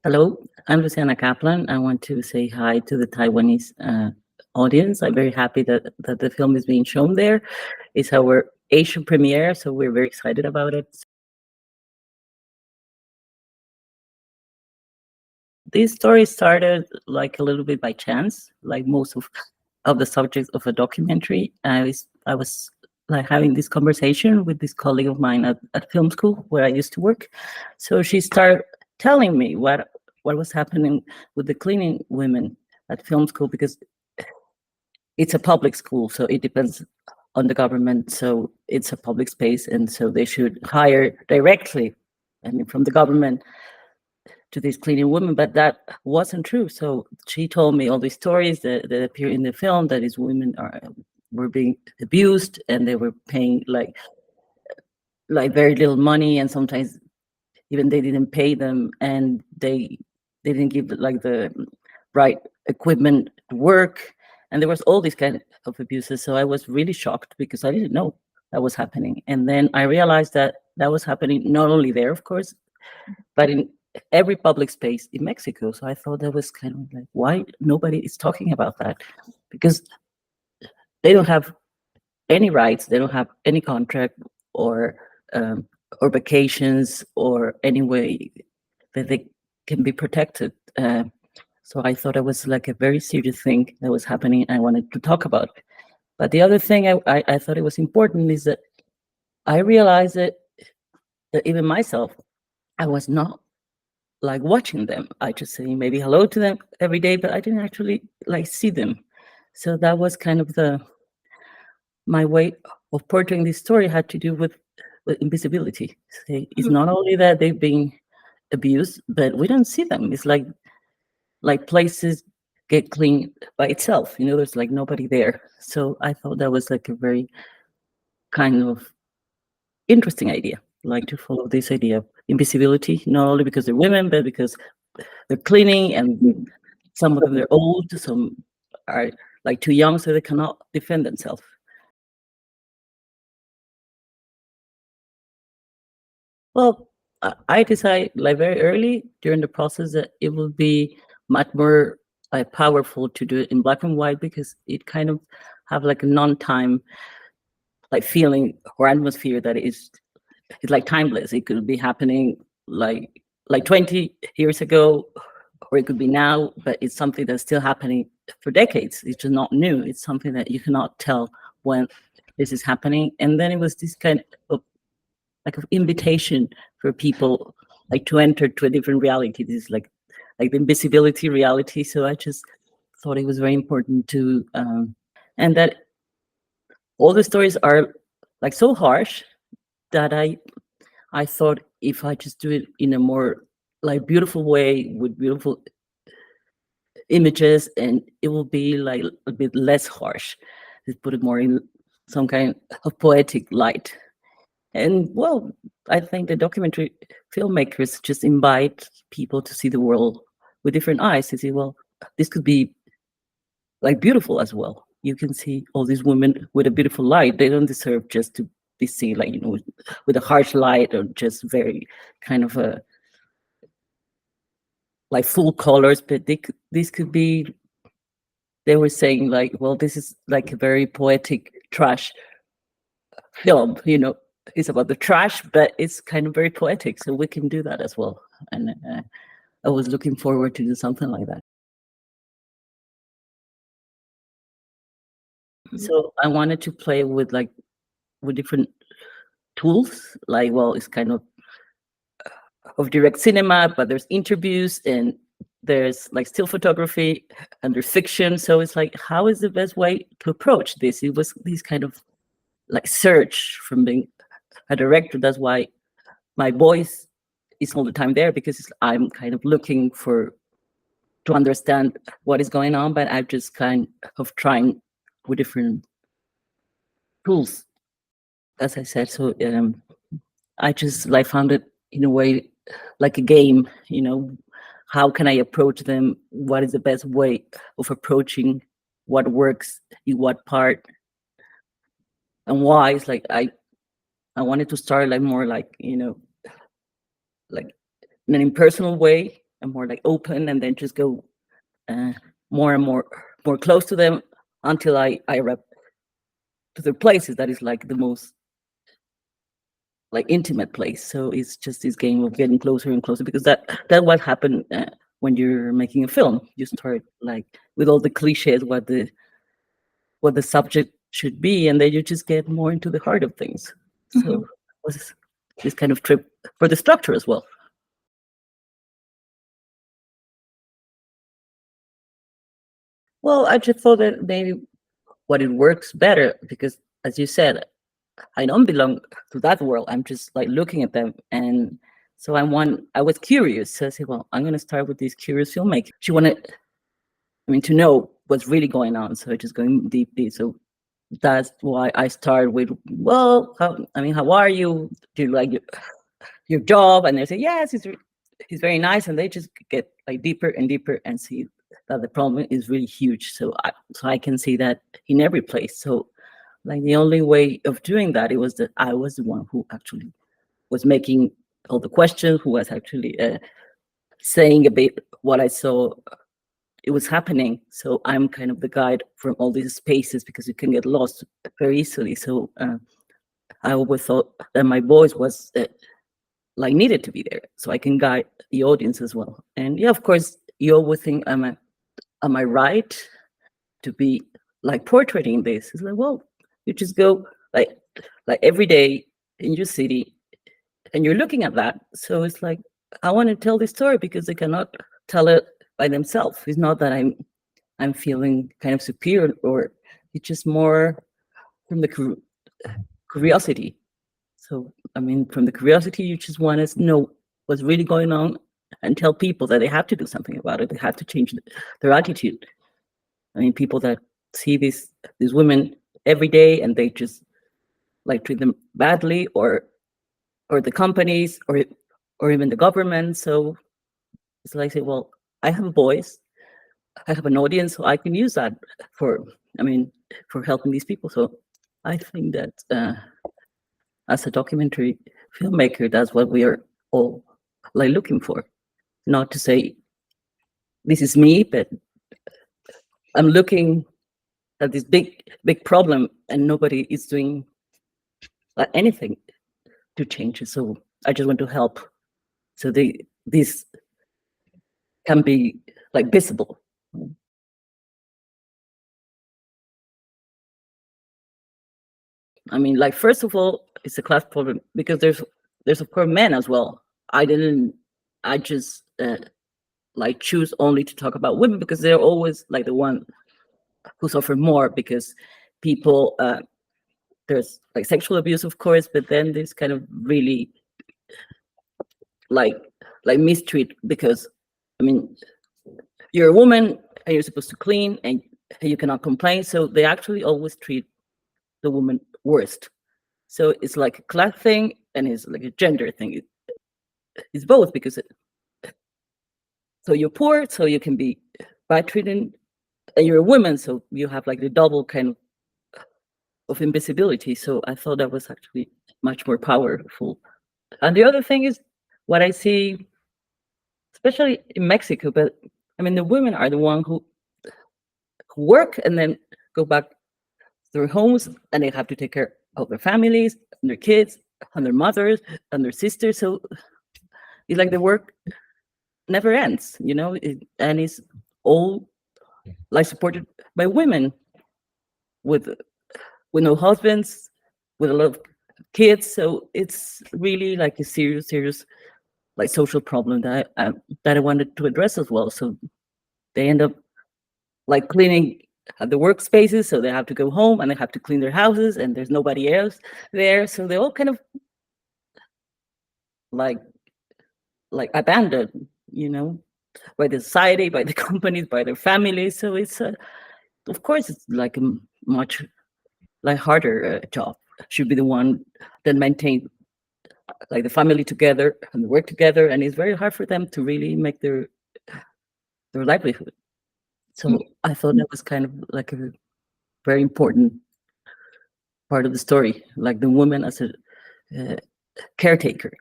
Hello, I'm Luciana KAPLAN. I want to say hi to the Taiwanese audience. I'm very happy that the film is being shown there. It's our Asian premiere, so we're very excited about it. This story started like a little bit by chance, like most of the subjects of a documentary. I was like having this conversation with this colleague of mine at film school where I used to work. So she started telling me what was happening with the cleaning women at film school, because it's a public school, so it depends on the government. So it's a public space, and so they should hire directly, I mean, from the government to these cleaning women, but that wasn't true. So she told me all these stories that appear in the film, that these women were being abused, and they were paying like very little money, and sometimes even they didn't pay them, and they didn't give like the right equipment to work, and there was all these kind of abuses. So I was really shocked because I didn't know that was happening, and then I realized that was happening not only there, of course, but in every public space in Mexico. So I thought that was kind of like, why nobody is talking about that? Because they don't have any rights, they don't have any contract or vacations or any way that they can be protected. So I thought it was like a very serious thing that was happening. I wanted to talk about it. But the other thing I thought it was important is that I realized that even myself, I was not like watching them. I just say maybe hello to them every day, but I didn't actually like see them. So that was kind of my way of portraying this story had to do with invisibility. It's not only that they've been abused, but we don't see them. It's like places get cleaned by itself. There's like nobody there. So I thought that was like a very kind of interesting idea, like to follow this idea of invisibility, not only because they're women, but because they're cleaning, and some of them are old, some are like too young, so they cannot defend themselves. Well, I decided like very early during the process that it would be much more powerful to do it in black and white, because it kind of have like a non-time like feeling or atmosphere that it's like timeless. It could be happening like 20 years ago, or it could be now, but it's something that's still happening for decades. It's just not new. It's something that you cannot tell when this is happening. And then it was this kind of like of invitation for people like to enter to a different reality. This is like the invisibility reality. So I just thought it was very important to and that all the stories are like so harsh that I thought if I just do it in a more like beautiful way with beautiful images, and it will be like a bit less harsh. Just put it more in some kind of poetic light. And well, I think the documentary filmmakers just invite people to see the world with different eyes, to see, well, this could be like beautiful as well. You can see all these women with a beautiful light. They don't deserve just to be seen like, with a harsh light, or just very kind of a like full colors. But this could be, they were saying like, well, this is like a very poetic trash film, it's about the trash, but it's kind of very poetic, so we can do that as well. And I was looking forward to do something like that. So I wanted to play with different tools, like, well, it's kind of direct cinema, but there's interviews, and there's like still photography, and there's fiction. So it's like, how is the best way to approach this? It was this kind of like search from being a director. That's why my voice is all the time there, because I'm kind of looking to understand what is going on, but I'm just kind of trying with different tools, as I said. So I just like found it in a way like a game. How can I approach them? What is the best way of approaching what works in what part, and why? It's like I wanted to start like more like, like in an impersonal way, and more like open, and then just go more and more close to them until I arrive to the places that is like the most like intimate place. So it's just this game of getting closer and closer, because that what happened when you're making a film. You start like with all the cliches, what the subject should be, and then you just get more into the heart of things. So it was this kind of trip for the structure as well. Well, I just thought that maybe what it works better, because as you said, I don't belong to that world. I'm just like looking at them. And so I was curious. So I said, well, I'm going to start with this curious filmmaker. She wanted, to know what's really going on. So just going deep. So that's why I started with, well, how are you? Do you like your job? And they say, yes, he's very nice. And they just get like deeper and deeper and see that the problem is really huge. So I can see that in every place. So like the only way of doing that, it was that I was the one who actually was making all the questions, who was actually saying a bit what I saw it was happening. So I'm kind of the guide from all these spaces, because you can get lost very easily. So I always thought that my voice was like needed to be there, so I can guide the audience as well. And yeah, of course, you always think, am I right to be like portraying this? It's like, well, you just go like every day in your city and you're looking at that. So it's like, I want to tell this story because they cannot tell it by themselves. It's not that I'm feeling kind of superior, or it's just more from the curiosity. So from the curiosity, you just want to know what's really going on and tell people that they have to do something about it. They have to change their attitude. People that see these women every day and they just like treat them badly, or the companies, or even the government. So it's like, say, well, I have a voice, I have an audience, so I can use that for helping these people. So I think that as a documentary filmmaker, that's what we are all like looking for. Not to say this is me, but I'm looking at this big problem and nobody is doing anything to change it. So I just want to help, so this can be like visible. Like, first of all, it's a class problem, because there's of course men as well. I just like choose only to talk about women, because they're always like the one who suffer more, because people there's like sexual abuse, of course, but then there's kind of really like mistreat, because you're a woman and you're supposed to clean and you cannot complain. So they actually always treat the woman worst. So it's like a class thing and it's like a gender thing. It's both, because so you're poor, so you can be bad treated, and you're a woman, so you have like the double kind of invisibility. So I thought that was actually much more powerful. And the other thing is what I see, especially in Mexico, but the women are the one who work and then go back to their homes, and they have to take care of their families and their kids and their mothers and their sisters. So it's like the work never ends, and it's all like supported by women with no husbands, with a lot of kids. So it's really like a serious like social problem that I wanted to address as well. So they end up like cleaning the workspaces, so they have to go home and they have to clean their houses, and there's nobody else there. So they all kind of like abandoned, by the society, by the companies, by their families. So it's of course it's like a much like harder job. Should be the one that maintain like the family together and work together, and it's very hard for them to really make their livelihood. So I thought that was kind of like a very important part of the story, like the woman as a caretaker